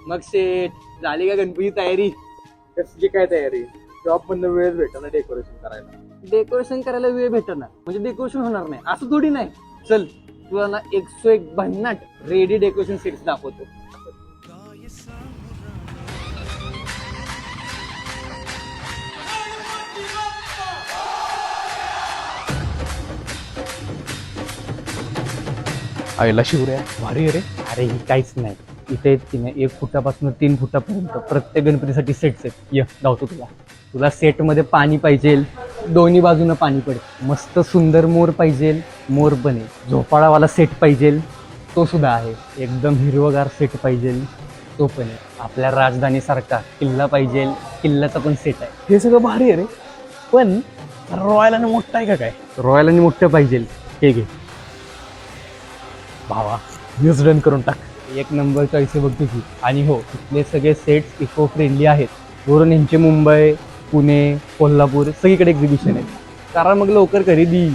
मग सेट झाली का गणपती तयारी? कसली काय तयारी? जॉब मधनं वेळच भेटतो ना डेकोरेशन करायला. डेकोरेशन करायला वेळ भेटणार म्हणजे डेकोरेशन होणार नाही असं थोडी नाही. चल तुला ना 101 भन्नाट रेडी डेकोरेशन सेट्स दाखवतो. आईला शिवऱ्या भारी आहे रे. अरे ही काहीच नाही. इथे तिने 1 फुटापासून 3 फुटापर्यंत प्रत्येक गणपतीसाठी सेट्स आहेत. ये धावतो तुला सेटमध्ये पाणी पाहिजे, दोन्ही बाजूनं पाणी पडेल. मस्त सुंदर मोर पाहिजे, मोर पण आहे. झोपाळावाला सेट पाहिजे, तो सुद्धा आहे. एकदम हिरवगार सेट पाहिजे, तो पण आहे. आपल्या राजधानीसारखा किल्ला पाहिजे, किल्ल्याचा पण सेट आहे. हे सगळं भारी आहे रे, पण रॉयल आणि मोठा आहे का काय? रॉयल आणि मोठं पाहिजे, हे घे भावा, न्यूज डन करून टाक. एक नंबर चॉईस आहे बघ तुझी. आणि हो, इथले सगळे सेट्स इको फ्रेंडली आहेत. वरून यांचे मुंबई, पुणे, कोल्हापूर सगळीकडे एक्झिबिशन आहे. कारण मग लवकर खरेदी.